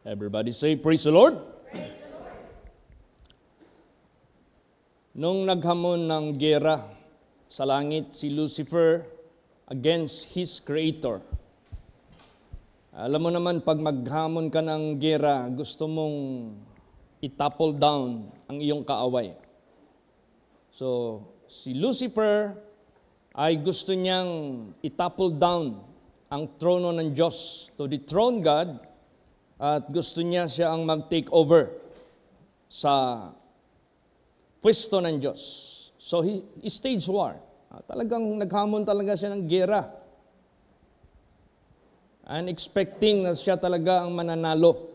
Everybody say, praise the Lord. Praise the Lord. Nung naghamon ng gera sa langit si Lucifer against his creator. Alam mo naman, pag maghamon ka ng gera, gusto mong itapple down ang iyong kaaway. So, si Lucifer ay gusto niyang itapple down ang trono ng Diyos to dethrone God. At gusto niya siya ang mag-take over sa pwesto ng Diyos. So he staged war. Talagang naghamon talaga siya ng gera. And expecting na siya talaga ang mananalo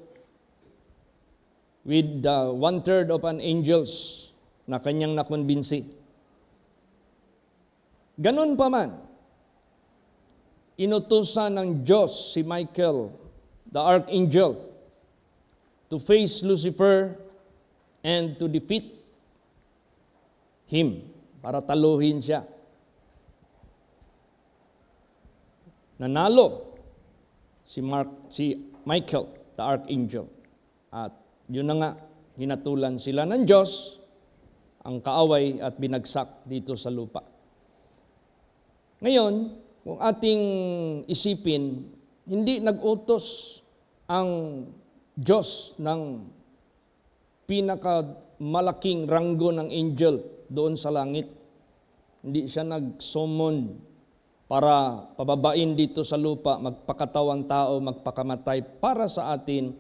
with 1/3 of an angels na kanyang nakonbinsi. Ganun pa man, inutusan ng Diyos si Michael, the archangel, to face Lucifer and to defeat him, para taluhin siya. Nanalo si Michael, the archangel. At yun na nga, hinatulan sila ng Diyos, ang kaaway, at binagsak dito sa lupa. Ngayon, kung ating isipin, hindi nag-utos ang Diyos ng pinakamalaking ranggo ng angel doon sa langit. Hindi siya nag-summon para pababain dito sa lupa, magpakatawang tao, magpakamatay para sa atin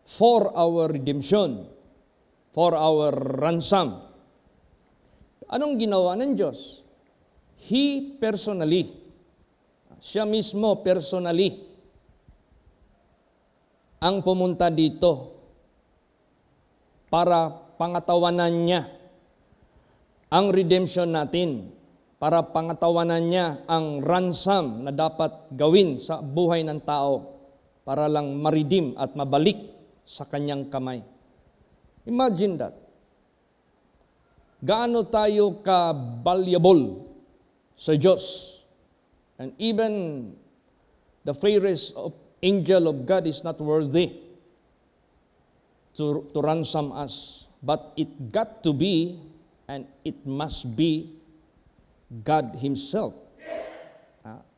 for our redemption, for our ransom. Anong ginawa ng Diyos? He personally, siya mismo personally, ang pumunta dito para pangatawanan niya ang redemption natin, para pangatawanan niya ang ransom na dapat gawin sa buhay ng tao para lang ma-redeem at mabalik sa kanyang kamay. Imagine that. Gaano tayo ka-valuable sa Diyos. And even the fairest of angel of God is not worthy to ransom us. But it got to be, and it must be, God Himself.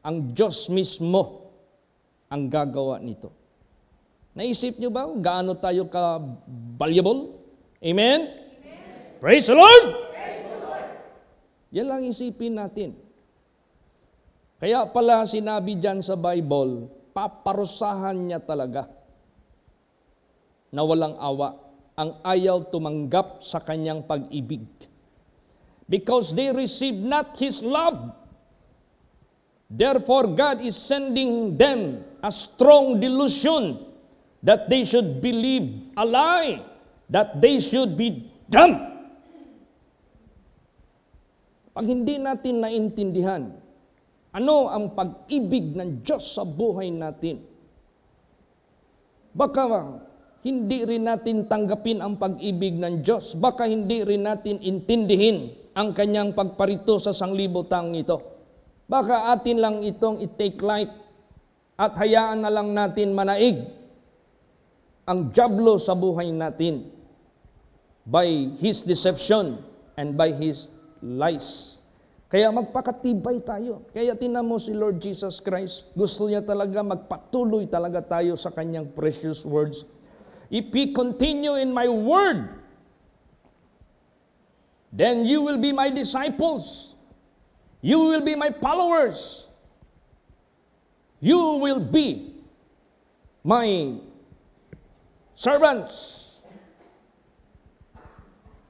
Ang Diyos mismo ang gagawa nito. Naisip niyo ba gaano tayo ka-valuable? Amen? Amen. Praise the Lord! Praise the Lord! Yan lang isipin natin. Kaya pala sinabi dyan sa Bible, paparusahan niya talaga na walang awa ang ayaw tumanggap sa kanyang pag-ibig. Because they received not His love. Therefore, God is sending them a strong delusion that they should believe a lie, that they should be dumb. Pag hindi natin naintindihan ano ang pag-ibig ng Diyos sa buhay natin, baka hindi rin natin tanggapin ang pag-ibig ng Diyos. Baka hindi rin natin intindihin ang kanyang pagparito sa sanglibotang ito. Baka atin lang itong i-take light at hayaan na lang natin manaig ang dyablo sa buhay natin by his deception and by his lies. Kaya magpakatibay tayo. Kaya tingnan mo si Lord Jesus Christ, gusto niya talaga magpatuloy talaga tayo sa kanyang precious words. If ye continue in my word, then you will be my disciples. You will be my followers. You will be my servants.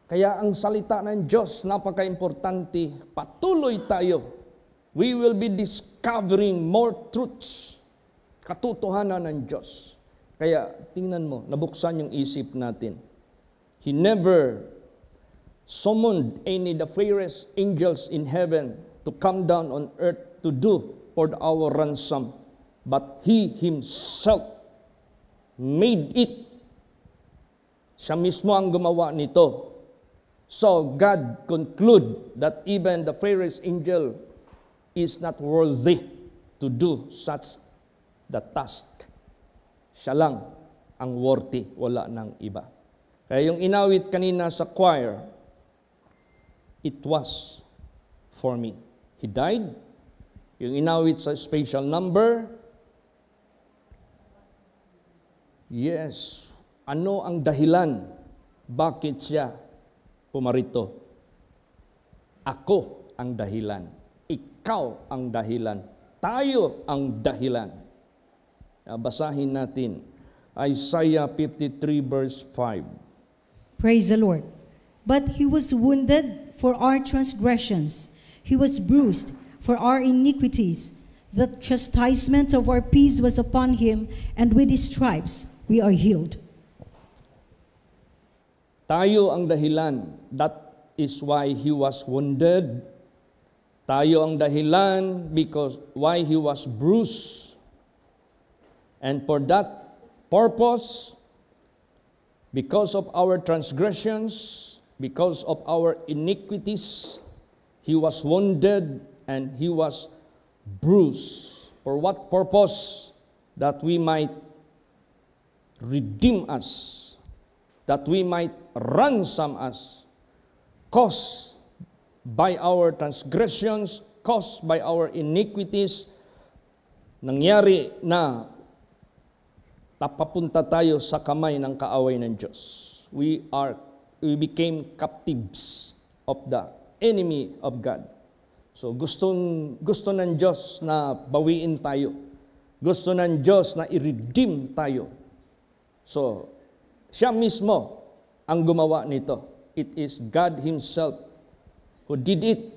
Kaya ang salita ng Diyos, napaka-importante, patuloy tayo. We will be discovering more truths, katotohanan ng Diyos. Kaya tingnan mo, nabuksan yung isip natin. He never summoned any the fairest angels in heaven to come down on earth to do for our ransom. But He Himself made it. Siya mismo ang gumawa nito. So God conclude that even the fairest angel is not worthy to do such the task. Siya lang ang worthy, wala ng iba. Kaya yung inawit kanina sa choir, it was for me. He died. Yung inawit sa special number, yes, ano ang dahilan? Bakit siya pumarito? Ako ang dahilan. Ikaw ang dahilan. Tayo ang dahilan. Basahin natin. Isaiah 53 verse 5. Praise the Lord. But he was wounded for our transgressions. He was bruised for our iniquities. The chastisement of our peace was upon him, and with his stripes we are healed. Tayo ang dahilan. That is why he was wounded. Tayo ang dahilan because why he was bruised. And for that purpose, because of our transgressions, because of our iniquities, he was wounded and he was bruised. For what purpose? That we might redeem us, that we might ransom us, caused by our transgressions, caused by our iniquities, nangyari na napapunta tayo sa kamay ng kaaway ng Diyos. We became captives of the enemy of God. So gusto ng Diyos na bawiin tayo. Gusto ng Diyos na i-redeem tayo. So siya mismo ang gumawa nito. It is God Himself who did it.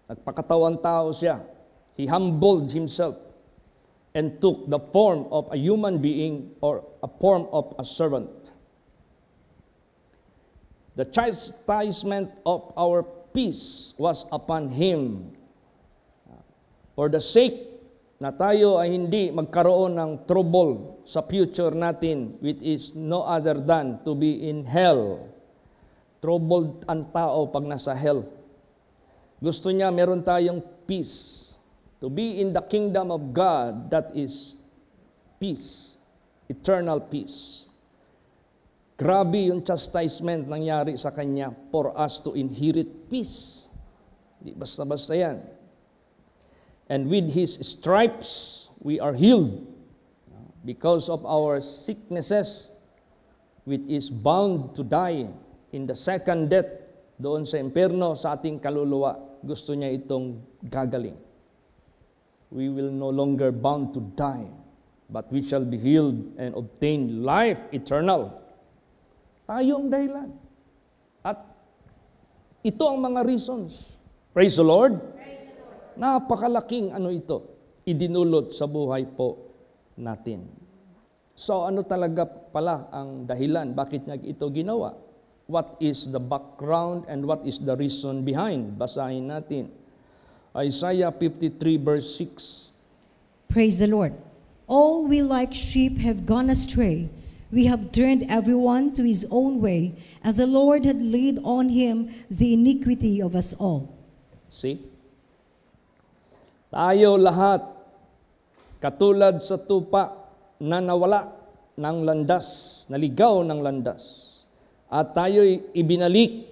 Nagpakatawang tao siya. He humbled Himself and took the form of a human being or a form of a servant. The chastisement of our peace was upon Him. For the sake na tayo ay hindi magkaroon ng trouble sa future natin, which is no other than to be in hell. Troubled ang tao pag nasa hell. Gusto niya meron tayong peace. To be in the kingdom of God, that is peace, eternal peace. Grabe yung chastisement nangyari sa Kanya for us to inherit peace. Di basta-basta yan. And with His stripes, we are healed. Because of our sicknesses, which is bound to die in the second death, doon sa impyerno, sa ating kaluluwa, gusto niya itong gagaling. We will no longer bound to die, but we shall be healed and obtain life eternal. Tayo ang dahilan. At ito ang mga reasons. Praise the Lord. Praise the Lord. Napakalaking ito, idinulot sa buhay po natin. So ano talaga pala ang dahilan? Bakit niya ito ginawa? What is the background and what is the reason behind? Basahin natin. Isaiah 53 verse 6. Praise the Lord. All we like sheep have gone astray. We have turned everyone to his own way, and the Lord had laid on him the iniquity of us all. See? Tayo lahat, katulad sa tupa na nawala ng landas, naligaw ng landas, at tayo'y ibinalik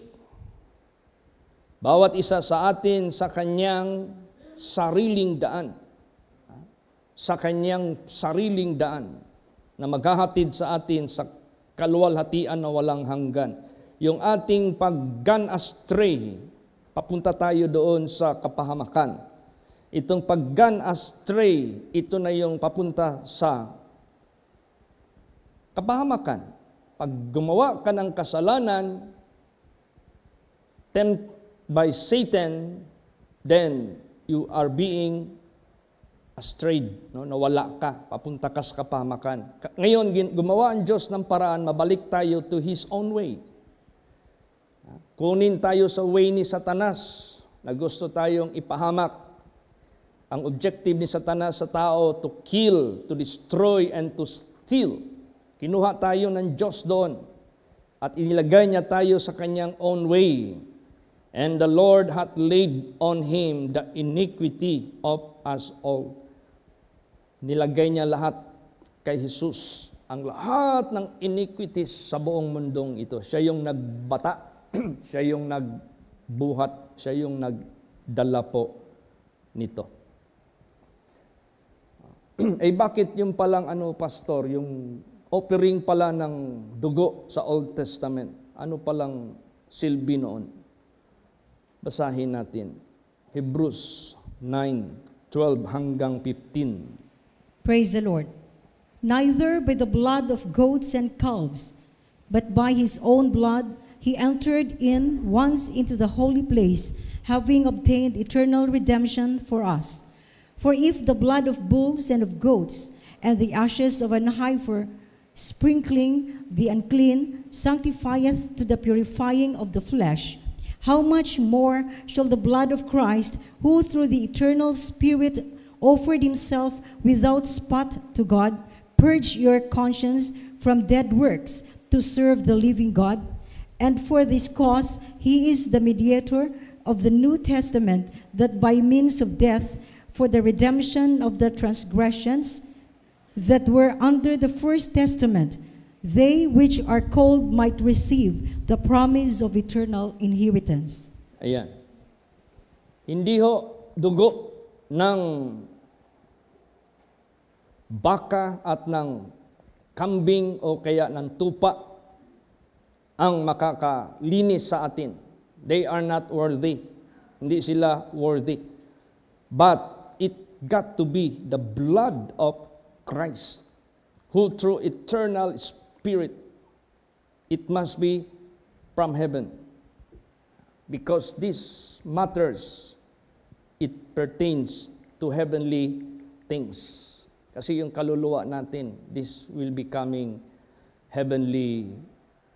bawat isa sa atin sa kanyang sariling daan. Sa kanyang sariling daan na maghahatid sa atin sa kaluwalhatian na walang hanggan. Yung ating pag-gone astray, papunta tayo doon sa kapahamakan. Itong pag-gone astray, ito na yung papunta sa kapahamakan. Pag gumawa ka ng kasalanan, tempted by Satan, then you are being astrayed, no? Nawala ka, papunta ka sa kapahamakan. Ngayon, gumawa ang Diyos ng paraan, mabalik tayo to His own way. Kunin tayo sa way ni Satanas, na gusto tayong ipahamak. Ang objective ni Satanas sa tao, to kill, to destroy, and to steal. Kinuha tayo ng Diyos doon, at inilagay niya tayo sa kanyang own way. And the Lord hath laid on Him the iniquity of us all. Nilagay niya lahat kay Jesus ang lahat ng iniquities sa buong mundong ito. Siya yung nagbata, siya yung nagbuhat, siya yung nagdala po nito. Bakit yung palang pastor, yung offering pala ng dugo sa Old Testament, ano palang silbi noon? Basahin natin. Hebrews 9:12 hanggang 15. Praise the Lord. Neither by the blood of goats and calves, but by his own blood he entered in once into the holy place, having obtained eternal redemption for us. For if the blood of bulls and of goats, and the ashes of an heifer, sprinkling the unclean, sanctifieth to the purifying of the flesh, how much more shall the blood of Christ, who through the eternal Spirit offered himself without spot to God, purge your conscience from dead works to serve the living God? And for this cause he is the mediator of the New Testament, that by means of death, for the redemption of the transgressions that were under the first testament, they which are called might receive the promise of eternal inheritance. Ayan. Hindi ho dugo ng baka at ng kambing o kaya ng tupa ang makakalinis sa atin. They are not worthy. Hindi sila worthy. But it got to be the blood of Christ, who through eternal Spirit, it must be from heaven. Because this matters, it pertains to heavenly things. Kasi yung kaluluwa natin, this will becoming heavenly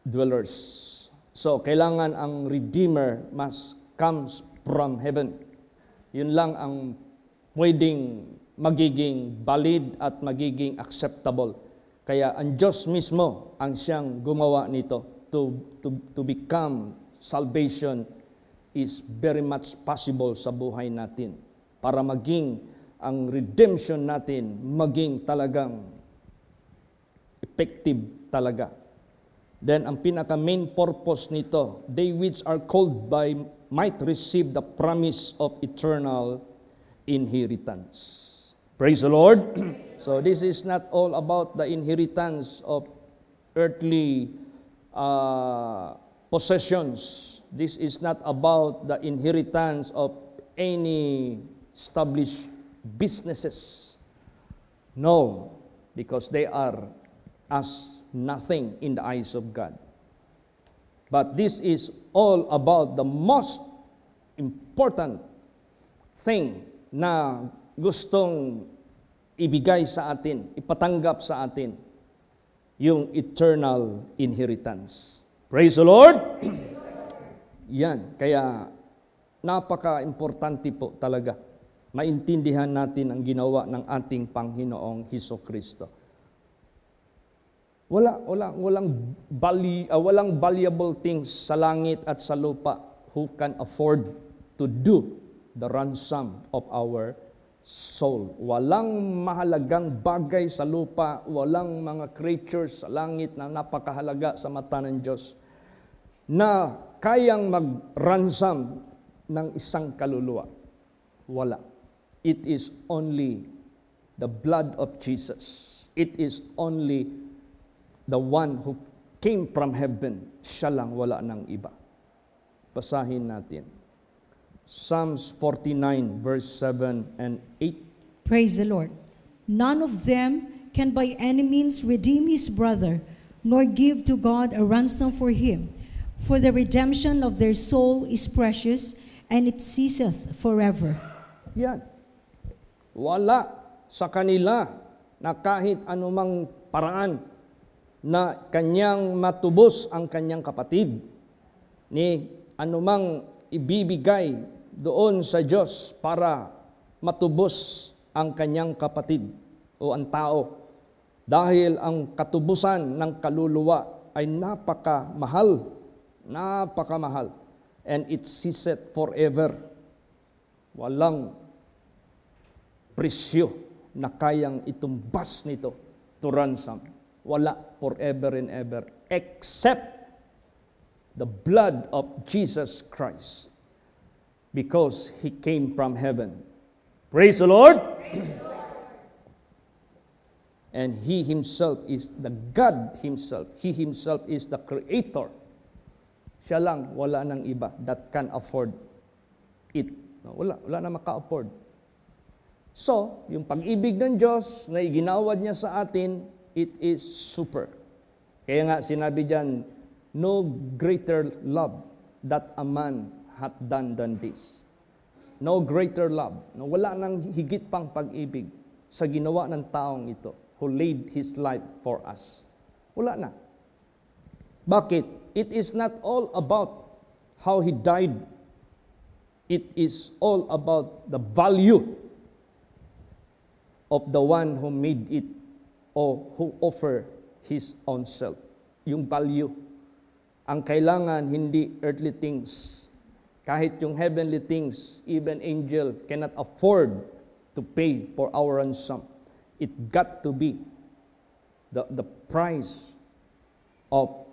dwellers. So, kailangan ang Redeemer must comes from heaven. Yun lang ang pwedeng magiging valid at magiging acceptable. Kaya ang Diyos mismo ang siyang gumawa nito. To become salvation is very much possible sa buhay natin. Para maging ang redemption natin maging talagang effective talaga. Then ang pinaka main purpose nito, they which are called by might receive the promise of eternal inheritance. Praise the Lord. So this is not all about the inheritance of earthly possessions. This is not about the inheritance of any established businesses. No, because they are as nothing in the eyes of God. But this is all about the most important thing na gustong ibigay sa atin, ipatanggap sa atin, yung eternal inheritance. Praise the Lord! Yan, kaya napaka-importante po talaga maintindihan natin ang ginawa ng ating Panginoong Hesukristo. Walang valuable things sa langit at sa lupa who can afford to do the ransom of our soul. Walang mahalagang bagay sa lupa, walang mga creatures sa langit na napakahalaga sa mata ng Diyos na kayang mag-ransom ng isang kaluluwa. Wala. It is only the blood of Jesus. It is only the one who came from heaven. Siya lang, wala ng iba. Basahin natin. Psalms 49, verse 7 and 8. Praise the Lord. None of them can by any means redeem his brother, nor give to God a ransom for him. For the redemption of their soul is precious, and it ceaseth forever. Yan. Wala sa kanila na kahit anumang paraan na kanyang matubos ang kanyang kapatid, ni anumang ibibigay doon sa Diyos para matubos ang kanyang kapatid o ang tao. Dahil ang katubusan ng kaluluwa ay napakamahal, and it ceaseth forever. Walang presyo na kayang itumbas nito to ransom. Wala forever and ever. Except the blood of Jesus Christ. Because He came from heaven. Praise the Lord! Praise the Lord. And He Himself is the God Himself. He Himself is the Creator. Siya lang, wala nang iba that can afford it. Wala na maka-afford. So, yung pag-ibig ng Diyos na iginawad niya sa atin, it is super. Kaya nga sinabi diyan, no greater love that a man hath done than this. No greater love. Wala nang higit pang pag-ibig sa ginawa ng taong ito who laid His life for us. Wala na. Bakit? It is not all about how He died. It is all about the value of the one who made it or who offered His own self. Yung value. Ang kailangan, hindi earthly things. Kahit yung heavenly things, even angel cannot afford to pay for our ransom. It got to be the price of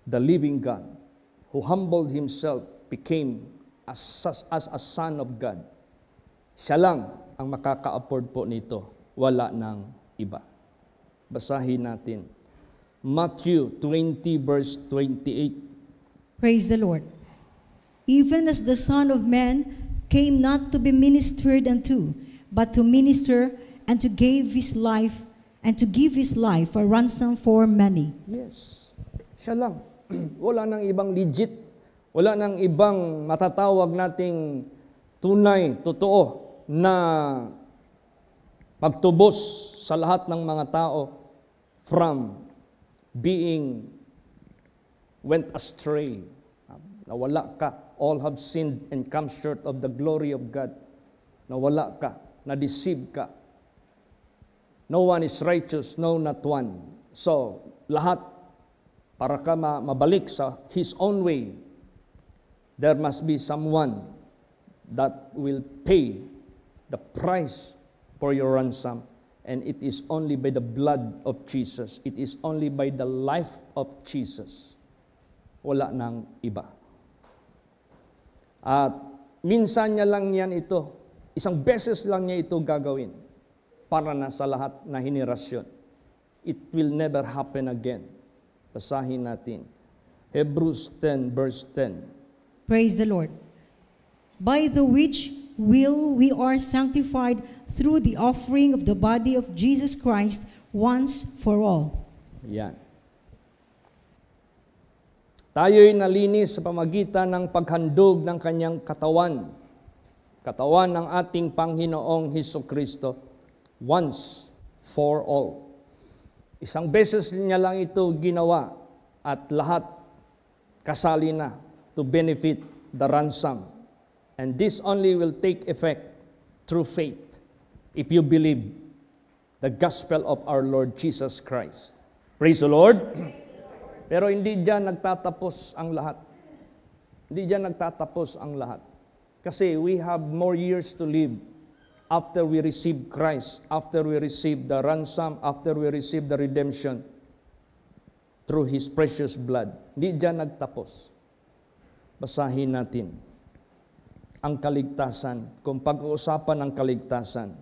the living God, who humbled Himself, became as a son of God. Siya lang ang makaka-afford po nito. Wala nang iba. Basahin natin. Matthew 20 verse 28. Praise the Lord. Even as the Son of Man came not to be ministered unto, but to minister and to give His life, and to give His life a ransom for many. Yes. Siya lang. Wala nang ibang legit. Wala nang ibang matatawag nating tunay, totoo, na pagtubos sa lahat ng mga tao from being went astray. Nawala ka. All have sinned and come short of the glory of God. Nawala ka. Na-deceive ka. No one is righteous, no, not one. So, lahat, para ka mabalik sa His own way, there must be someone that will pay the price for your ransom. And it is only by the blood of Jesus. It is only by the life of Jesus. Wala nang iba. At minsan niya lang yan ito. Isang beses lang niya ito gagawin para na sa lahat na henerasyon. It will never happen again. Basahin natin. Hebrews 10 verse 10. Praise the Lord. By the which will we are sanctified through the offering of the body of Jesus Christ once for all. Yan. Tayo'y nalinis sa pamagitan ng paghandog ng kanyang katawan. Katawan ng ating Panginoong Hesukristo once for all. Isang beses niya lang ito ginawa at lahat kasali na to benefit the ransom. And this only will take effect through faith if you believe the gospel of our Lord Jesus Christ. Praise the Lord. Pero hindi diyan nagtatapos ang lahat. Hindi diyan nagtatapos ang lahat. Kasi we have more years to live after we receive Christ, after we receive the ransom, after we receive the redemption through His precious blood. Hindi diyan nagtapos. Basahin natin ang kaligtasan. Kung pag-uusapan ng kaligtasan.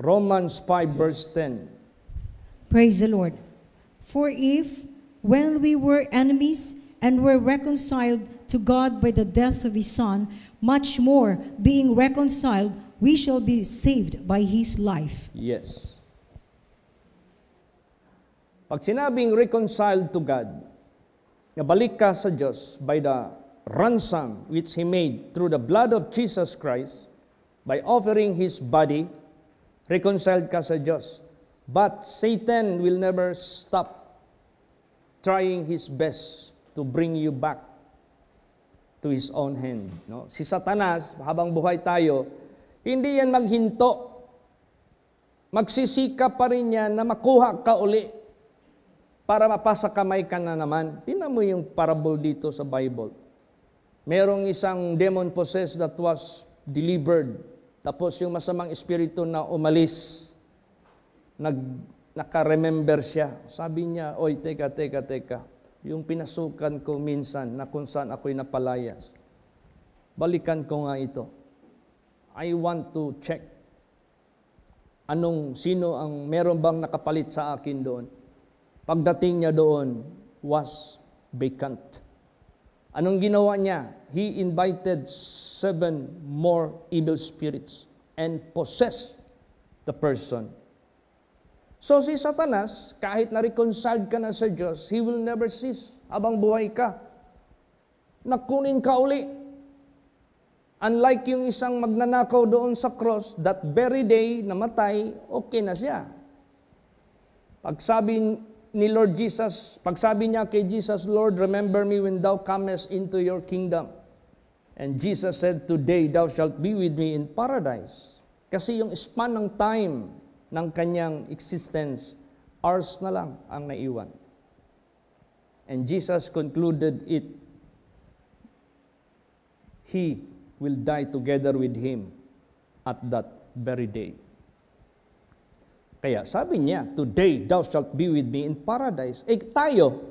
Romans 5 verse 10. Praise the Lord. For if, when we were enemies and were reconciled to God by the death of His Son, much more, being reconciled, we shall be saved by His life. Yes. Pag sinabing reconciled to God, nabalik ka sa Diyos by the ransom which He made through the blood of Jesus Christ, by offering His body, reconciled ka sa Diyos. But Satan will never stop trying his best to bring you back to his own hand. No? Si Satanas, habang buhay tayo, hindi yan maghinto. Magsisikap pa rin yan na makuha ka uli para mapasa kamay ka na naman. Tingnan mo yung parable dito sa Bible. Merong isang demon possessed that was delivered. Tapos yung masamang espiritu na umalis, naka-remember siya. Sabi niya, oy, teka. Yung pinasukan ko minsan na kung saan ako'y napalayas. Balikan ko nga ito. I want to check. Sino ang meron bang nakapalit sa akin doon? Pagdating niya doon, was vacant. Anong ginawa niya? He invited 7 more evil spirits and possessed the person. So si Satanas, kahit na-reconciled ka na sa Diyos, he will never cease habang buhay ka. Nakunin ka uli. Unlike yung isang magnanakaw doon sa cross, that very day namatay, okay na siya. Pagsabi niya kay Jesus, Lord, remember me when thou comest into your kingdom. And Jesus said, today thou shalt be with me in paradise. Kasi yung span ng time ng kanyang existence, hours na lang ang naiwan. And Jesus concluded it, he will die together with him at that very day. Kaya sabi niya, today thou shalt be with me in paradise. Tayo,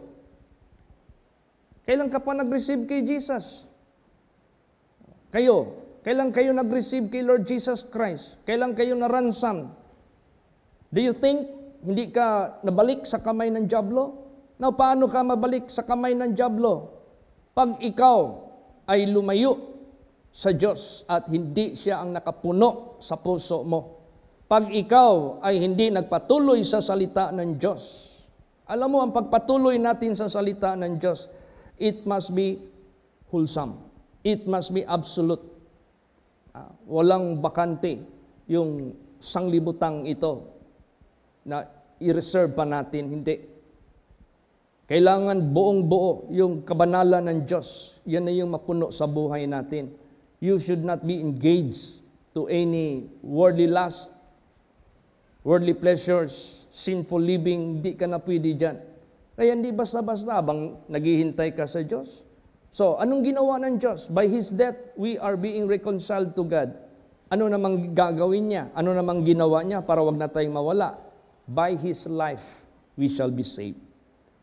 kailan ka pa nag-receive kay Jesus? Kailan kayo nag-receive kay Lord Jesus Christ? Kailan kayo na-ransom? Do you think hindi ka nabalik sa kamay ng dyablo? Now, paano ka mabalik sa kamay ng dyablo? Pag ikaw ay lumayo sa Diyos at hindi siya ang nakapuno sa puso mo. Pag ikaw ay hindi nagpatuloy sa salita ng Diyos. Alam mo, ang pagpatuloy natin sa salita ng Diyos, it must be wholesome. It must be absolute. Walang bakante yung sanglibutang ito na i-reserve pa natin. Hindi. Kailangan buong-buo yung kabanalan ng Diyos. Yan na yung mapuno sa buhay natin. You should not be engaged to any worldly lust, worldly pleasures, sinful living. Hindi ka na pwede dyan. Kaya hindi basta-basta habang naghihintay ka sa Diyos. So, anong ginawa ng Diyos? By His death, we are being reconciled to God. Ano namang gagawin niya? Ano namang ginawa niya para wag na tayong mawala? By His life, we shall be saved.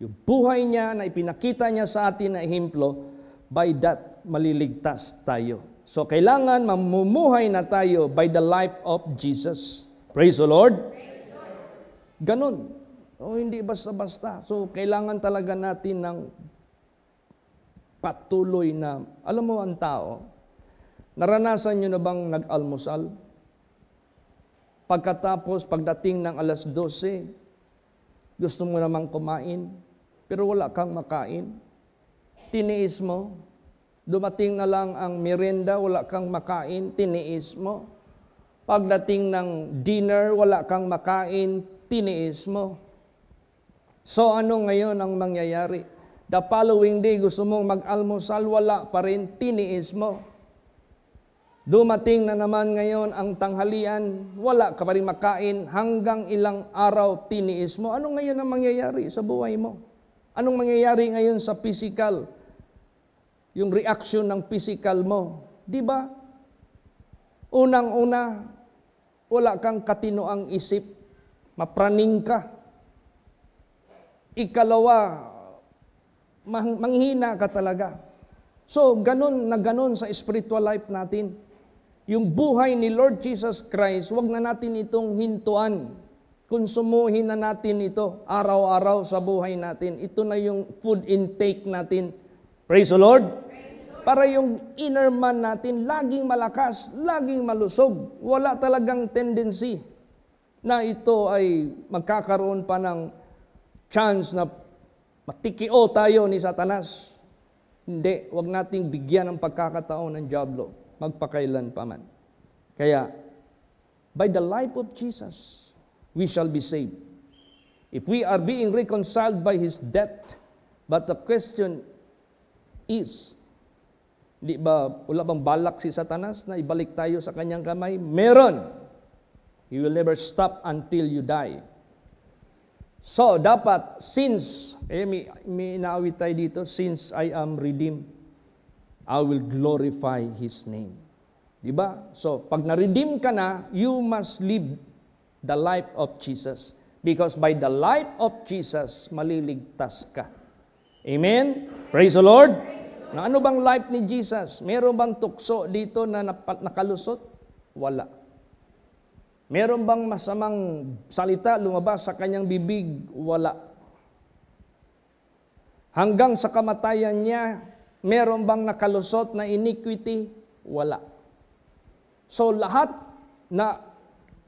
Yung buhay niya na ipinakita niya sa atin na ehemplo, by that, maliligtas tayo. So, kailangan mamumuhay na tayo by the life of Jesus. Praise the Lord. Ganon. Hindi basta-basta. So, kailangan talaga natin ng patuloy na, alam mo ang tao, naranasan nyo na bang nag-almusal? Pagdating ng alas 12, gusto mo namang kumain, pero wala kang makain. Tiniis mo. Dumating na lang ang merienda, wala kang makain, tiniis mo. Pagdating ng dinner, wala kang makain, tiniis mo. So ano ngayon ang mangyayari? The following day, gusto mong mag-almusal, wala pa rin, tiniis mo. Dumating na naman ngayon ang tanghalian, wala ka pa rin makain, hanggang ilang araw tiniis mo. Ano ngayon ang mangyayari sa buhay mo? Anong mangyayari ngayon sa physical? Yung reaction ng physical mo. Di ba? Unang-una, wala kang katinoang isip. Mapraning ka. Ikalawa, manghina ka talaga. So, ganun na ganun sa spiritual life natin. Yung buhay ni Lord Jesus Christ, wag na natin itong hintuan. Konsumuhin na natin ito araw-araw sa buhay natin. Ito na yung food intake natin. Praise the Lord. Para yung inner man natin laging malakas, laging malusog. Wala talagang tendency na ito ay magkakaroon pa ng chance na matikio tayo ni Satanas. Hindi, wag nating bigyan ng pagkakataon ng dyablo, magpakailan pa man. Kaya, by the life of Jesus, we shall be saved. If we are being reconciled by His death, but the question is, di ba, wala bang balak si Satanas na ibalik tayo sa kanyang kamay? Meron. He will never stop until you die. So, dapat, since, may inaawit tayo dito, since I am redeemed, I will glorify His name. Diba? So, pag na-redeem ka na, you must live the life of Jesus. Because by the life of Jesus, maliligtas ka. Amen? Praise the Lord. Na ano bang life ni Jesus? Meron bang tukso dito na nakalusot? Wala. Meron bang masamang salita lumabas sa kanyang bibig? Wala. Hanggang sa kamatayan niya, meron bang nakalusot na iniquity? Wala. So lahat na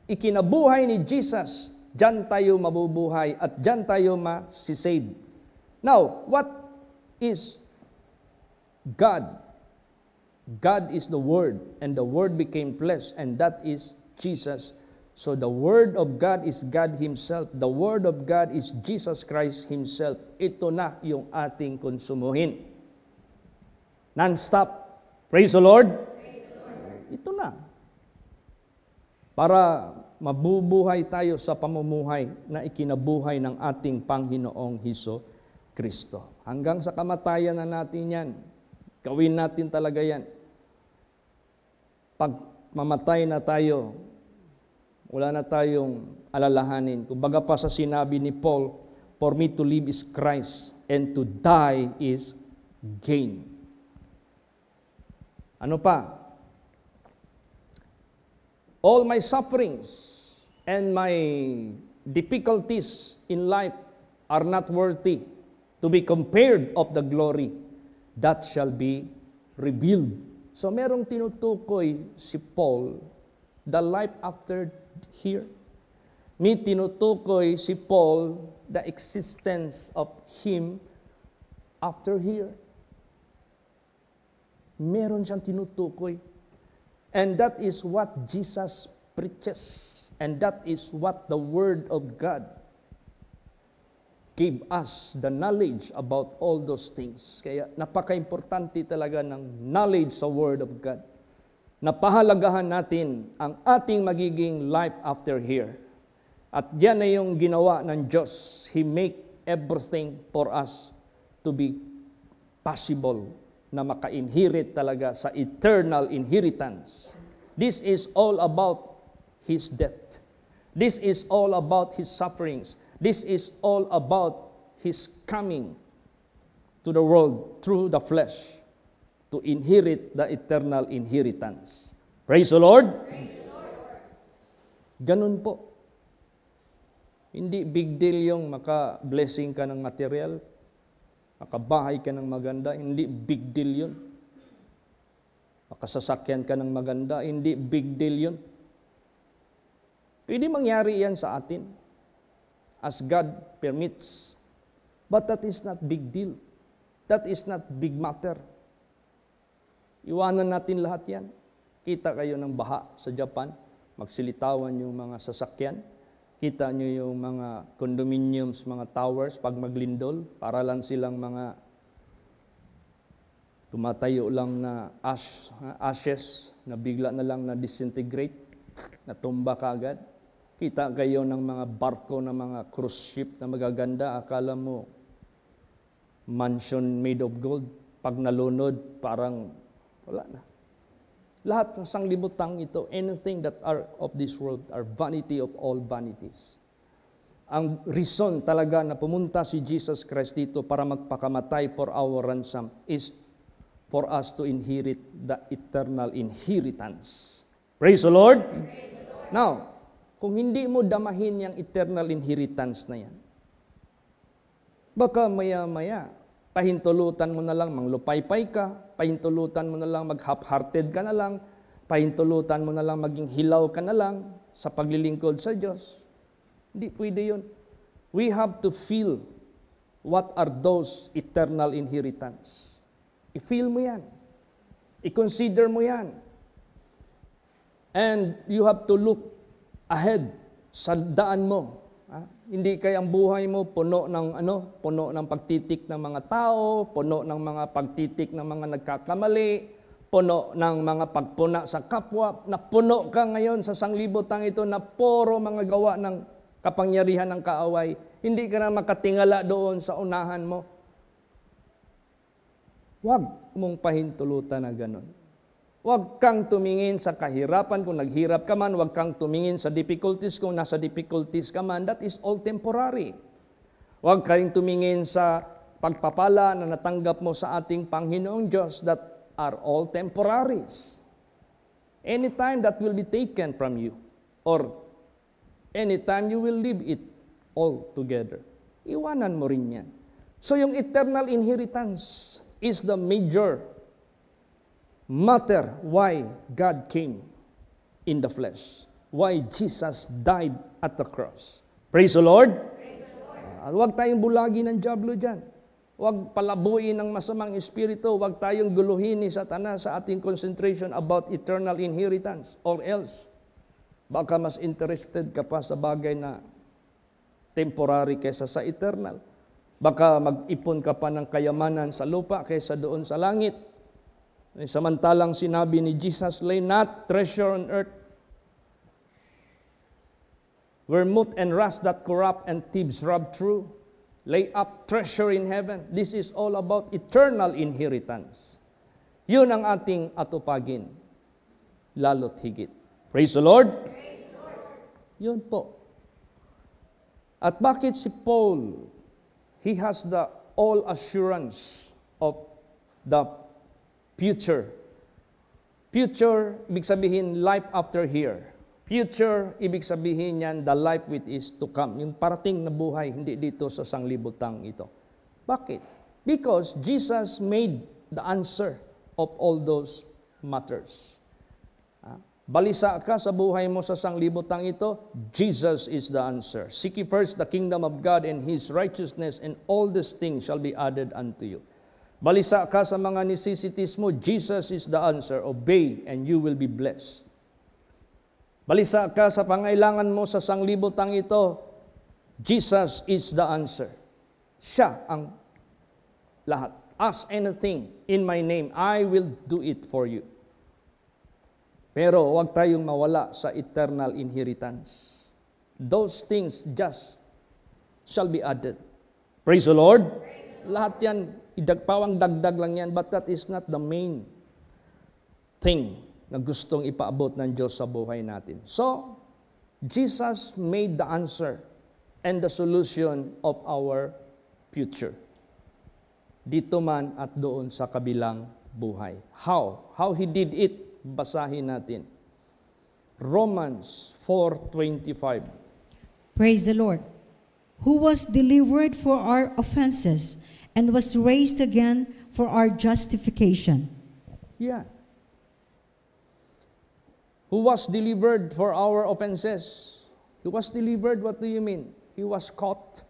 ikinabuhay ni Jesus, diyan tayo mabubuhay at diyan tayo masisave. Now, what is God? God is the Word, and the Word became flesh, and that is Jesus. So the Word of God is God Himself. The Word of God is Jesus Christ Himself. Ito na yung ating konsumuhin. Non-stop. Praise the Lord. Praise the Lord. Ito na. Para mabubuhay tayo sa pamumuhay na ikinabuhay ng ating Panginoong Hesus Kristo. Hanggang sa kamatayan na natin yan. Gawin natin talaga yan. Pag mamatay na tayo, wala na tayong alalahanin. Kumbaga pa sa sinabi ni Paul, for me to live is Christ, and to die is gain. Ano pa? All my sufferings and my difficulties in life are not worthy to be compared of the glory that shall be revealed. So merong tinutukoy si Paul, the life after here. May tinutukoy si Paul, the existence of him after here. Meron siyang tinutukoy. And that is what Jesus preaches. And that is what the Word of God gave us, the knowledge about all those things. Kaya napaka-importante talaga ng knowledge sa Word of God. Napahalagahan natin ang ating magiging life after here. At yan na yung ginawa ng Diyos. He make everything for us to be possible na maka-inherit talaga sa eternal inheritance. This is all about His death. This is all about His sufferings. This is all about His coming to the world through the flesh to inherit the eternal inheritance. Praise the Lord! Praise the Lord. Ganun po. Hindi big deal yung maka-blessing ka ng material, makabahay ka ng maganda, hindi big deal yun. Makasasakyan ka ng maganda, hindi big deal yun. Pwede mangyari yan sa atin as God permits. But that is not big deal. That is not big matter. Iwanan natin lahat yan. Kita kayo ng baha sa Japan, magsilitawan yung mga sasakyan. Kita nyo yung mga condominiums, mga towers, pag maglindol, para lang silang mga tumatayo lang na ashes, na bigla na lang na disintegrate, na tumba kaagad. Kita kayo ng mga barko na mga cruise ship na magaganda, akala mo mansion made of gold. Pag nalunod, parang wala na. Lahat ng sanglibutang ito, anything that are of this world are vanity of all vanities. Ang reason talaga na pumunta si Jesus Christ dito para magpakamatay for our ransom is for us to inherit the eternal inheritance. Praise the Lord! Praise the Lord. Now, kung hindi mo damahin yung eternal inheritance na yan, baka maya-maya, pahintulutan mo na lang, manglupaypay ka, pahintulutan mo na lang, mag-half-hearted ka na lang, pahintulutan mo na lang, maging hilaw ka na lang sa paglilingkod sa Diyos. Hindi pwede yun. We have to feel what are those eternal inheritance. I-feel mo yan. I-consider mo yan. And you have to look ahead sa daan mo. Hindi kaya ang buhay mo puno ng pagtitik ng mga tao, puno ng mga pagtitik ng mga nagkakamali, puno ng mga pagpuna sa kapwa, na puno ka ngayon sa sanglibotang ito na puro mga gawa ng kapangyarihan ng kaaway. Hindi ka na makatingala doon sa unahan mo. Huwag mong pahintulutan na ganun. Huwag kang tumingin sa kahirapan kung naghirap ka man. Huwag kang tumingin sa difficulties kung nasa difficulties ka man. That is all temporary. Huwag ka rin tumingin sa pagpapala na natanggap mo sa ating Panginoong Diyos. That are all temporaries. Anytime that will be taken from you, or anytime you will leave it all together, iwanan mo rin yan. So yung eternal inheritance is the major matter why God came in the flesh. Why Jesus died at the cross. Praise the Lord. Huwag tayong bulagi ng dyablo dyan. Huwag palabuin ng masamang espiritu. Huwag tayong guluhin ni Satanas sa ating concentration about eternal inheritance. Or else, baka mas interested ka pa sa bagay na temporary kaysa sa eternal. Baka mag-ipon ka pa ng kayamanan sa lupa kaysa doon sa langit. Samantalang sinabi ni Jesus, lay not treasure on earth, where moth and rust that corrupt and thieves rob through. Lay up treasure in heaven. This is all about eternal inheritance. Yun ang ating atupagin, lalo't higit. Praise the Lord. Praise the Lord. Yun po. At bakit si Paul, he has the all assurance of the future. Future, ibig sabihin, life after here. Future, ibig sabihin yan, the life which is to come. Yung parating na buhay, hindi dito sa sanglibutang ito. Bakit? Because Jesus made the answer of all those matters. Balisa ka sa buhay mo sa sanglibutang ito, Jesus is the answer. Seek ye first the kingdom of God and His righteousness, and all these things shall be added unto you. Balisa ka sa mga necessities mo, Jesus is the answer. Obey and you will be blessed. Balisa ka sa pangailangan mo sa sanglibutang ito, Jesus is the answer. Siya ang lahat. Ask anything in my name, I will do it for you. Pero huwag tayong mawala sa eternal inheritance. Those things just shall be added. Praise the Lord. Lahat yan, pawang dagdag lang yan, but that is not the main thing na gustong ipaabot ng Diyos sa buhay natin. So, Jesus made the answer and the solution of our future. Dito man at doon sa kabilang buhay. How? How He did it? Basahin natin. Romans 4:25. Praise the Lord, who was delivered for our offenses and was raised again for our justification. Yeah. Who was delivered for our offenses? He was delivered, what do you mean? He was caught,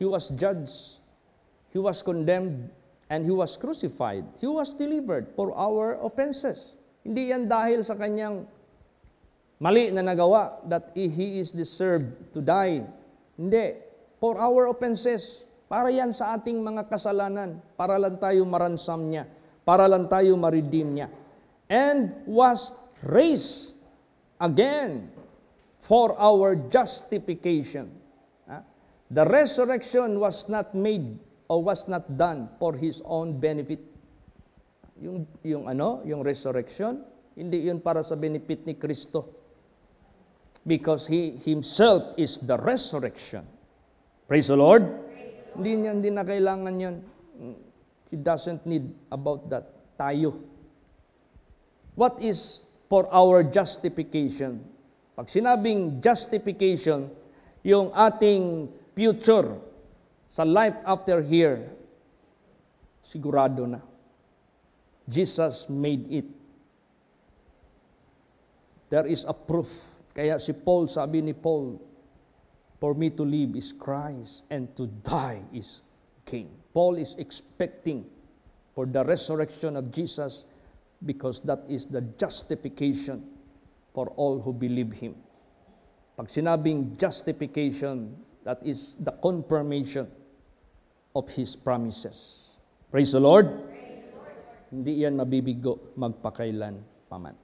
He was judged, He was condemned, and He was crucified. He was delivered for our offenses. Hindi yan dahil sa kanyang mali na nagawa that He is deserved to die. Hindi. For our offenses. Para yan sa ating mga kasalanan. Para lang tayo maransam niya. Para lang tayo ma-redeem niya. And was raised again for our justification. The resurrection was not made or was not done for His own benefit. Yung resurrection, hindi yun para sa benefit ni Kristo. Because He Himself is the resurrection. Praise the Lord. Hindi na kailangan yun. He doesn't need about that. Tayo. What is for our justification? Pag sinabing justification, yung ating future sa life after here, sigurado na. Jesus made it. There is a proof. Kaya si Paul, sabi ni Paul, for me to live is Christ and to die is gain. Paul is expecting for the resurrection of Jesus because that is the justification for all who believe Him. Pag sinabing justification, that is the confirmation of His promises. Praise the Lord. Hindi yan mabibigo magpakailan paman.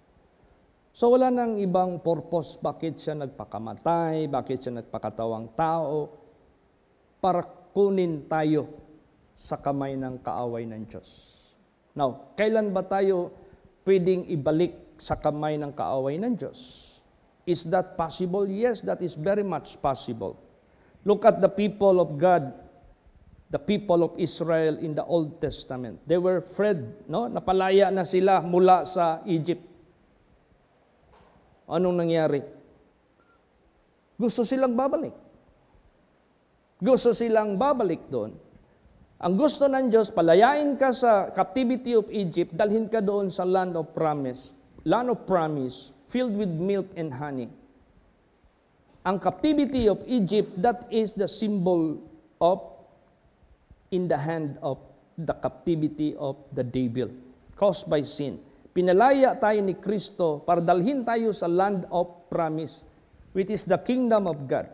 So wala nang ibang purpose bakit siya nagpakamatay, bakit siya nagpakatawang tao, para kunin tayo sa kamay ng kaaway ng Diyos. Now, kailan ba tayo pwedeng ibalik sa kamay ng kaaway ng Diyos. Is that possible? Yes, that is very much possible. Look at the people of God, the people of Israel in the Old Testament. They were afraid, no? Napalaya na sila mula sa Egypt. Anong nangyari? Gusto silang babalik. Gusto silang babalik doon. Ang gusto ng Diyos, palayain ka sa captivity of Egypt, dalhin ka doon sa land of promise, filled with milk and honey. Ang captivity of Egypt, that is the symbol of, in the hand of the captivity of the devil, caused by sin. Pinalaya tayo ni Kristo para dalhin tayo sa land of promise, which is the kingdom of God.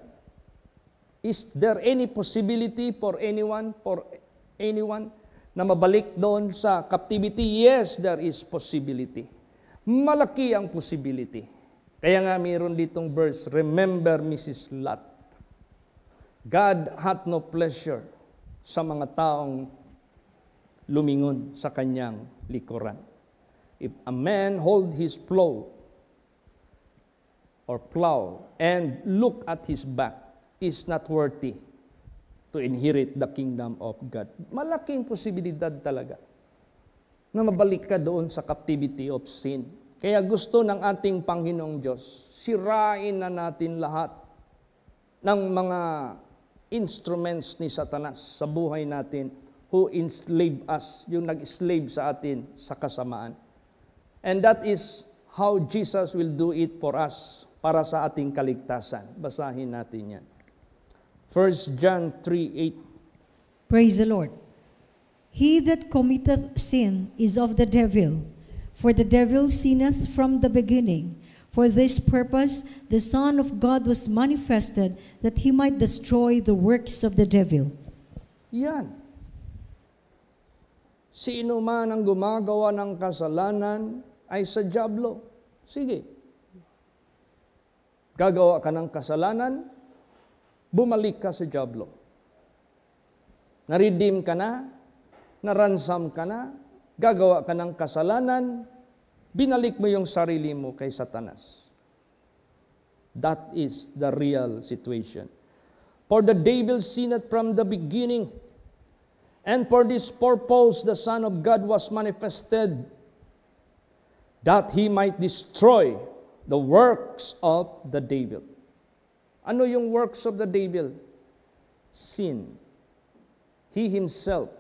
Is there any possibility for anyone na mabalik doon sa captivity? Yes, there is possibility. Malaki ang possibility. Kaya nga mayroon ditong verse, remember Mrs. Lot. God hath no pleasure sa mga taong lumingon sa kanyang likuran. If a man hold his plow and look at his back, is not worthy to inherit the kingdom of God. Malaking posibilidad talaga na mabalik ka doon sa captivity of sin. Kaya gusto ng ating Panginoong Diyos, sirain na natin lahat ng mga instruments ni Satanas sa buhay natin who enslaved us, yung nag-slave sa atin sa kasamaan. And that is how Jesus will do it for us, para sa ating kaligtasan. Basahin natin yan. 1 John 3:8. Praise the Lord. He that committeth sin is of the devil, for the devil sinneth from the beginning. For this purpose the Son of God was manifested, that he might destroy the works of the devil. Yan. Sino man ang gumagawa ng kasalanan ay sa dyablo. Sige. Gagawa ka ng kasalanan, bumalik ka sa dyablo. Na-redeem ka na, na-ransom ka na, gagawa ka ng kasalanan, binalik mo yung sarili mo kay Satanas. That is the real situation. For the devil sinned from the beginning, and for this purpose the Son of God was manifested, that he might destroy the works of the devil. Ano yung works of the devil? Sin. He himself,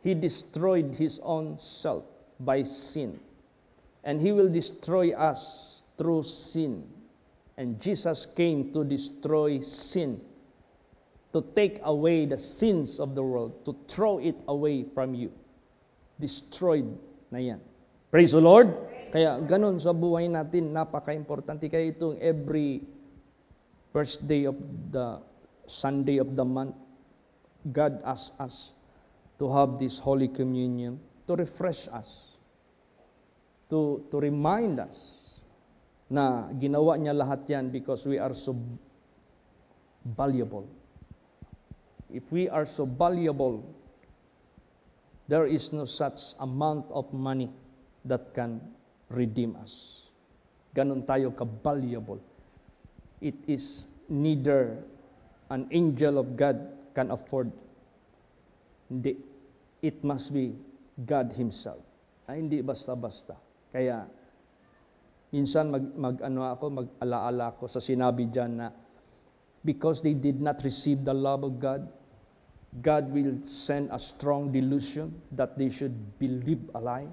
he destroyed his own self by sin. And he will destroy us through sin. And Jesus came to destroy sin, to take away the sins of the world, to throw it away from you. Destroyed na yan. Praise the Lord! Kaya ganun sa buhay natin, napaka-importante. Kaya itong every first day of the Sunday of the month, God asks us to have this Holy Communion to refresh us, to remind us na ginawa niya lahat yan because we are so valuable. If we are so valuable, there is no such amount of money that can redeem us. Ganon tayo ka-valuable. It is neither an angel of God can afford. Hindi. It must be God Himself. Hindi basta-basta. Kaya, minsan mag-alaala ako sa sinabi dyan na because they did not receive the love of God, God will send a strong delusion that they should believe a lie,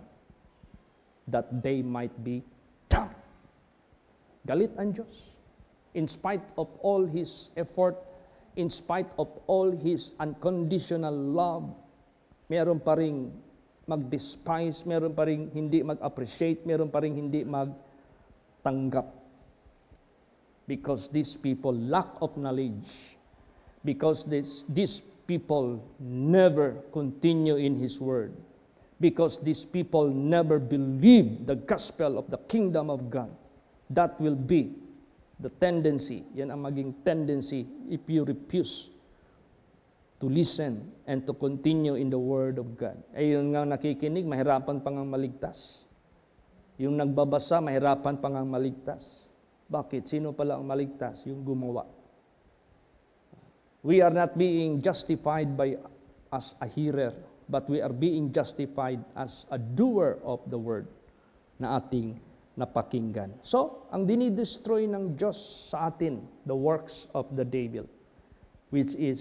that they might be dumb. Galit ang Diyos. In spite of all His effort, in spite of all His unconditional love, meron pa ring mag-despise, meron pa ring hindi mag-appreciate, meron pa ring hindi magtanggap. Because these people lack of knowledge. Because these people never continue in His Word. Because these people never believe the gospel of the kingdom of God. That will be the tendency, yan ang maging tendency if you refuse to listen and to continue in the Word of God. Ayun nga nakikinig, mahirapan pang ang maligtas. Yung nagbabasa, mahirapan pang ang maligtas. Bakit? Sino pala ang maligtas? Yung gumawa. We are not being justified by as a hearer, but we are being justified as a doer of the word na ating napakinggan. So, ang dinidestroy ng Diyos sa atin, the works of the devil, which is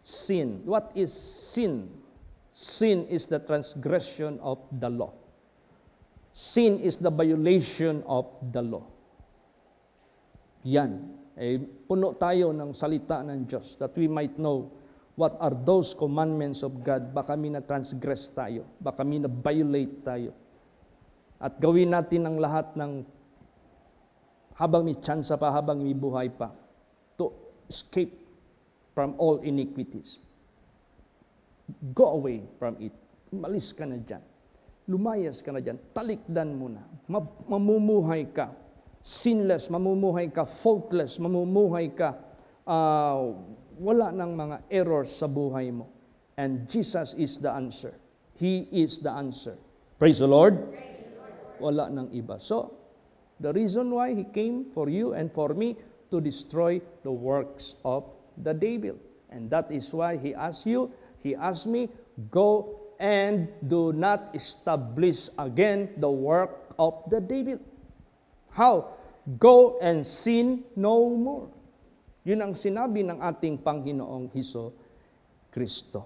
sin. What is sin? Sin is the transgression of the law. Sin is the violation of the law. Yan. Puno tayo ng salita ng Diyos that we might know what are those commandments of God. Baka may na-transgress tayo. Baka may na-violate tayo. At gawin natin ang lahat ng habang may tsansa pa, habang may buhay pa, to escape from all iniquities. Go away from it. Umalis ka na dyan. Lumayas ka na dyan. Talikdan mo na. Mamumuhay ka. Sinless, mamumuhay ka. Faultless, mamumuhay ka. Wala ng mga errors sa buhay mo. And Jesus is the answer. He is the answer. Praise the Lord. Wala ng iba. So, the reason why He came for you and for me to destroy the works of the devil. And that is why He asked you, He asked me, go and do not establish again the work of the devil. How? Go and sin no more. Yun ang sinabi ng ating Panginoong Hesus Kristo.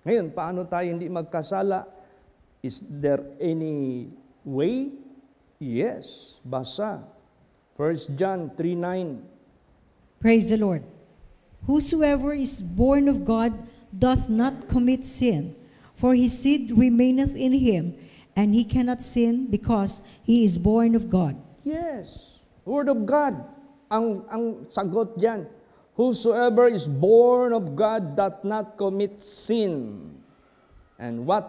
Ngayon, paano tayo hindi magkasala? Is there any way? Yes. Basa. 1 John 3:9. Praise the Lord. Whosoever is born of God doth not commit sin, for his seed remaineth in him, and he cannot sin because he is born of God. Yes. Word of God. Ang sagot diyan. Whosoever is born of God doth not commit sin. And what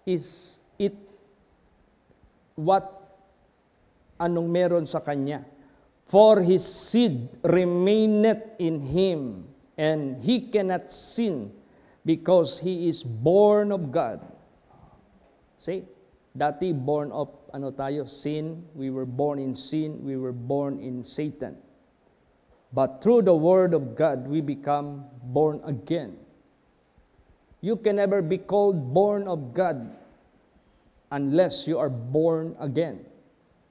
is it? Anong meron sa kanya? For his seed remaineth in him, and he cannot sin because he is born of God. See? Dati born of sin. We were born in sin. We were born in Satan. But through the word of God, we become born again. You can never be called born of God unless you are born again.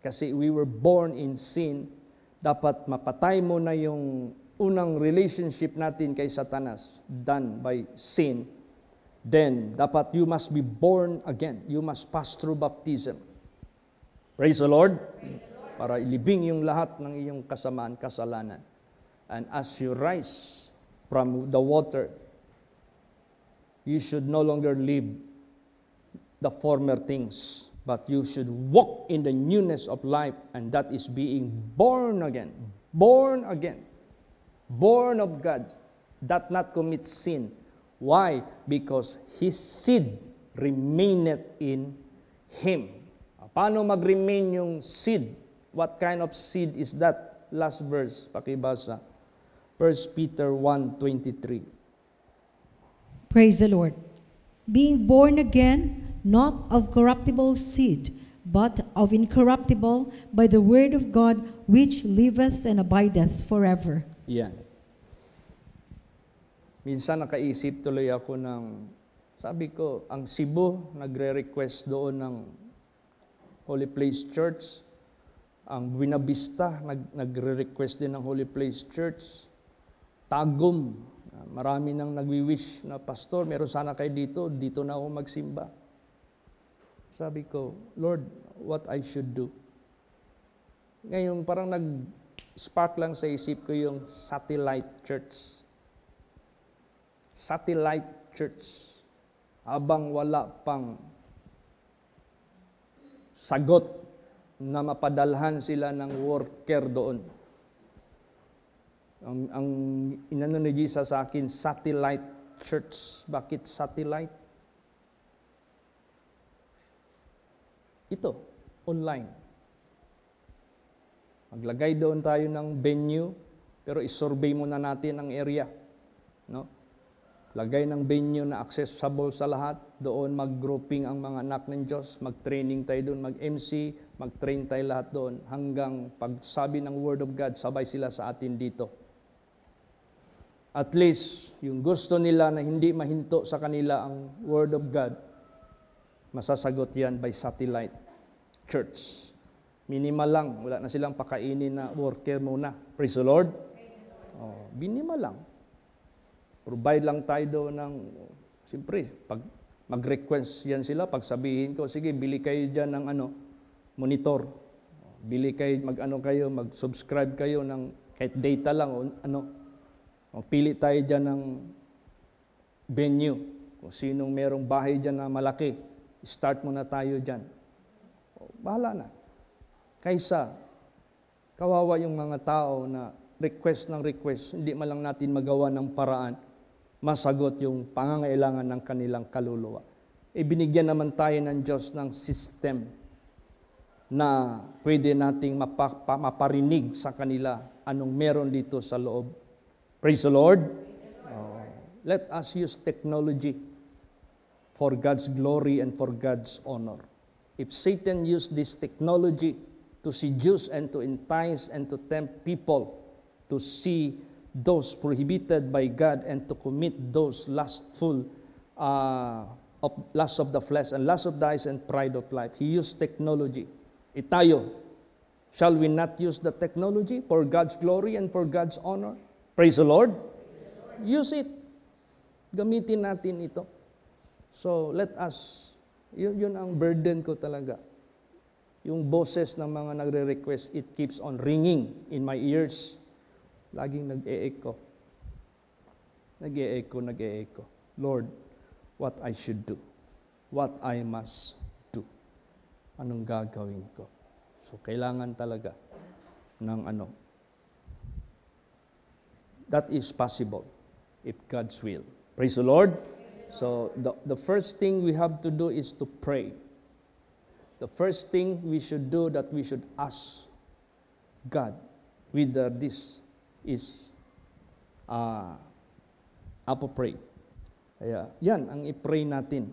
Kasi we were born in sin. Dapat mapatay mo na yung unang relationship natin kay Satanas, done by sin. Then, dapat you must be born again. You must pass through baptism. Praise the Lord. Para ilibing yung lahat ng iyong kasamaan, kasalanan. And as you rise from the water, you should no longer live the former things, but you should walk in the newness of life, and that is being born again. Born again. Born of God, that not commit sin. Why? Because His seed remaineth in Him. Paano mag-remain yung seed? What kind of seed is that? Last verse, pakibasa. 1 Peter 1:23. Praise the Lord. Being born again, not of corruptible seed, but of incorruptible, by the word of God, which liveth and abideth forever. Yan. Minsan nakaisip tuloy ako sabi ko, ang Cebu nagre-request doon ng Holy Place Church. Ang Buena Vista nagre-request din ng Holy Place Church. Tagum, marami nang nagwi-wish na, Pastor, meron sana kayo dito na ako magsimba. Sabi ko, Lord, what I should do? Ngayon, parang nag-spark lang sa isip ko yung satellite church. Satellite church. Habang wala pang sagot na mapadalhan sila ng worker doon. Ang inano ni Jesus sa akin, satellite church. Bakit satellite? Ito, online. Maglagay doon tayo ng venue, pero isurvey muna natin ang area. No? Lagay ng venue na accessible sa lahat. Doon mag-grouping ang mga anak ng Diyos. Mag-training tayo doon, mag-MC, mag-train tayo lahat doon. Hanggang pagsabi ng Word of God, sabay sila sa atin dito. At least, yung gusto nila na hindi mahinto sa kanila ang Word of God, masasagot yan by satellite church. Minimal lang, wala na silang pakainin na worker muna. Praise the Lord. Minimal lang. Provide lang tayo doon ng, siyempre, pag mag-request yan sila, pag sabihin ko, sige, bili kayo dyan ng monitor. Bili kayo, mag-subscribe kayo ng kahit data lang, pili tayo dyan ng venue. Kung sinong merong bahay dyan na malaki, start muna tayo dyan. Bahala na. Kaysa, kawawa yung mga tao na request ng request, hindi man lang natin magawa ng paraan, masagot yung pangangailangan ng kanilang kaluluwa. Binigyan naman tayo ng Diyos ng system na pwede nating maparinig sa kanila anong meron dito sa loob. Praise the Lord. Let us use technology for God's glory and for God's honor. If Satan used this technology to seduce and to entice and to tempt people to see those prohibited by God and to commit those lustful lust of the flesh and lust of the eyes and pride of life. He used technology. Tayo, shall we not use the technology for God's glory and for God's honor? Praise the Lord. Use it. Gamitin natin ito. So let us, yun ang burden ko talaga. Yung boses ng mga nagre-request, it keeps on ringing in my ears. Laging nag-e-echo. Nag-e-echo. Lord, what I should do. What I must do. Anong gagawin ko? So, kailangan talaga ng That is possible if God's will. Praise the Lord. So, the first thing we have to do is to pray. The first thing we should do that we should ask God whether this is pray. Kaya yan ang i-pray natin.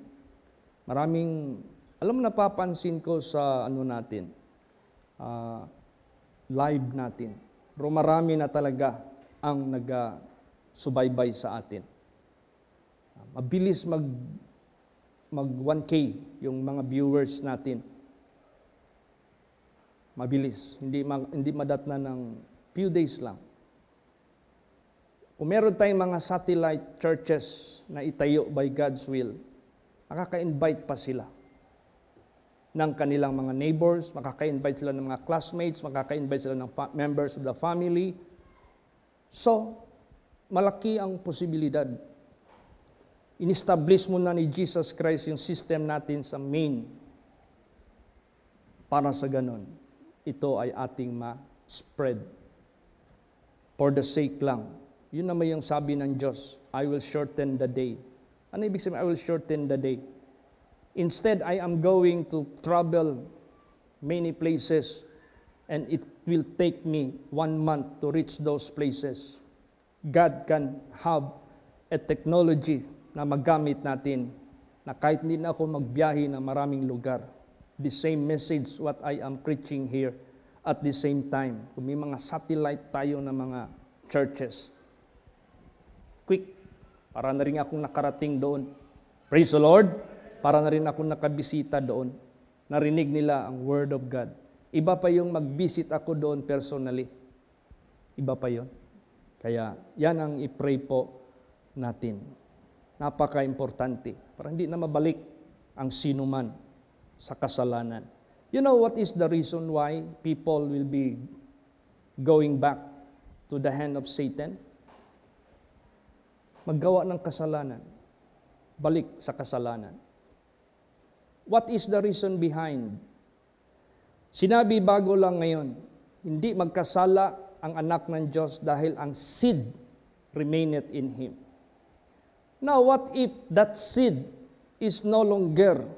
Maraming, napapansin ko sa natin, live natin. Pero marami na talaga ang nag-subaybay sa atin. Mabilis mag 1K yung mga viewers natin. Mabilis. Hindi madatna ng few days lang. Kung meron tayong mga satellite churches na itayo by God's will, makaka-invite pa sila ng kanilang mga neighbors, makaka-invite sila ng mga classmates, makaka-invite sila ng members of the family. So, malaki ang posibilidad. In-establish muna ni Jesus Christ yung system natin sa main. Para sa ganon, ito ay ating ma-spread. For the sake lang. Yun naman yung sabi ng Diyos, I will shorten the day. Ano ibig sabihin, I will shorten the day? Instead, I am going to travel many places and it will take me 1 month to reach those places. God can have a technology na magamit natin na kahit hindi na ako magbiyahe ng maraming lugar. The same message what I am preaching here at the same time. Kung may mga satellite tayo na mga churches, quick, para na rin akong nakarating doon. Praise the Lord. Para na rin akong nakabisita doon. Narinig nila ang Word of God. Iba pa yung mag-visit ako doon personally. Iba pa yon. Kaya yan ang i-pray po natin. Napaka-importante. Para hindi na mabalik ang sinuman sa kasalanan. You know what is the reason why people will be going back to the hand of Satan? Maggawa ng kasalanan. Balik sa kasalanan. What is the reason behind? Sinabi bago lang ngayon, hindi magkasala ang anak ng Diyos dahil ang seed remaineth in him. Now, what if that seed is no longer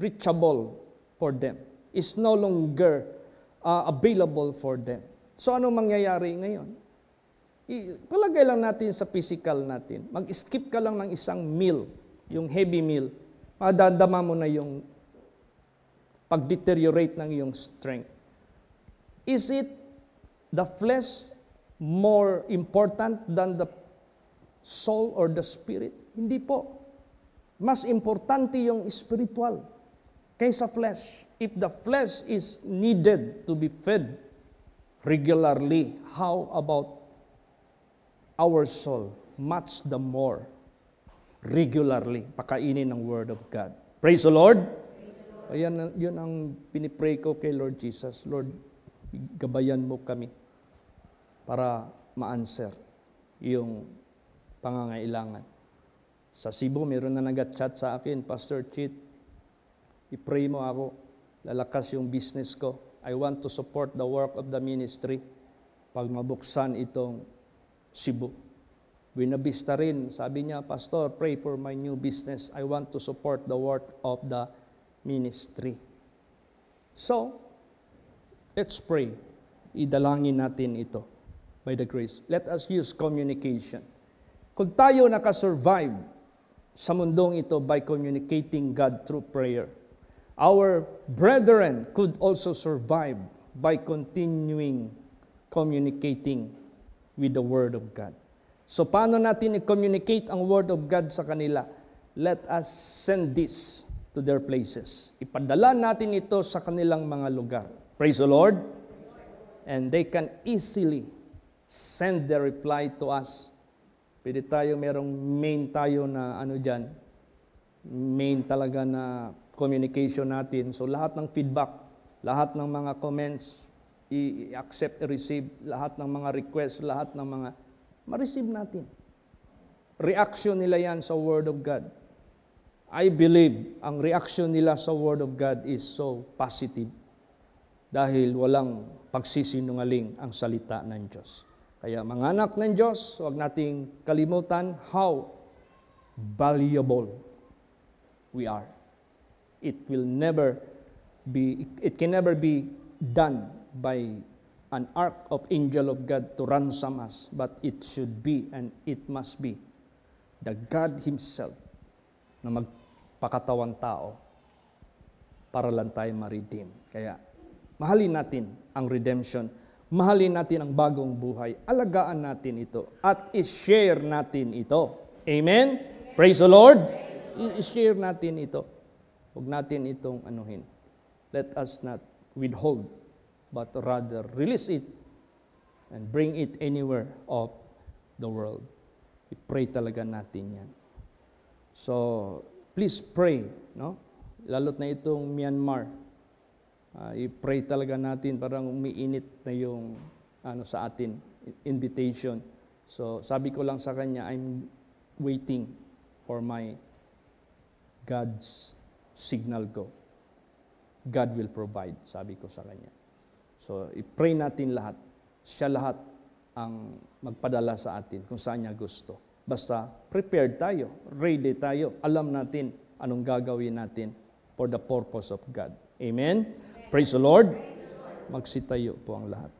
reachable for them? Is no longer available for them? So, anong mangyayari ngayon? Palagay lang natin sa physical natin. Mag-skip ka lang ng isang meal, yung heavy meal, madadama mo na yung pag-deteriorate ng iyong strength. Is it the flesh more important than the soul or the spirit? Hindi po. Mas importante yung spiritual kaysa flesh. If the flesh is needed to be fed regularly, how about our soul? Much the more regularly pakainin ng Word of God. Praise the Lord! Ayan, yun ang pinipray ko kay Lord Jesus. Lord, gabayan mo kami para ma-answer yung pangangailangan. Sa Cebu, meron na nag-chat sa akin, Pastor Chit, i-pray mo ako, lalakas yung business ko. I want to support the work of the ministry pag mabuksan itong Cebu. Buena Vista rin, sabi niya, Pastor, pray for my new business. I want to support the work of the ministry. So, let's pray. Idalangin natin ito by the grace. Let us use communication. Kung tayo nakasurvive sa mundong ito by communicating God through prayer, our brethren could also survive by continuing communicating with the Word of God. So, paano natin i-communicate ang Word of God sa kanila? Let us send this to their places. Ipadala natin ito sa kanilang mga lugar. Praise the Lord. And they can easily send their reply to us. Pwede tayo, merong main tayo na dyan, main talaga na communication natin. So lahat ng feedback, lahat ng mga comments, i-accept, i-receive, lahat ng mga requests, lahat ng mga, ma-receive natin. Reaction nila yan sa Word of God. I believe ang reaction nila sa Word of God is so positive dahil walang pagsisinungaling ang salita ng Diyos. Kaya mga anak ng Diyos, huwag nating kalimutan how valuable we are. It can never be done by an ark of angel of God to ransom us, but it should be and it must be the God Himself na magpakatawang tao para lang tayo ma-redeem. Kaya mahalin natin ang redemption, mahalin natin ang bagong buhay, alagaan natin ito, at i-share natin ito. Amen? Praise the Lord! I-share natin ito. Huwag natin itong anuhin. Let us not withhold, but rather release it and bring it anywhere of the world. I-pray talaga natin yan. So, please pray, no? Lalo't na itong Myanmar. I-pray talaga natin, parang umiinit na yung sa atin, invitation. So, sabi ko lang sa kanya, I'm waiting for my God's signal go. God will provide, sabi ko sa kanya. So, i-pray natin lahat. Siya lahat ang magpadala sa atin kung saan niya gusto. Basta prepared tayo, ready tayo, alam natin anong gagawin natin for the purpose of God. Amen? Praise the Lord. Magsitayo po ang lahat.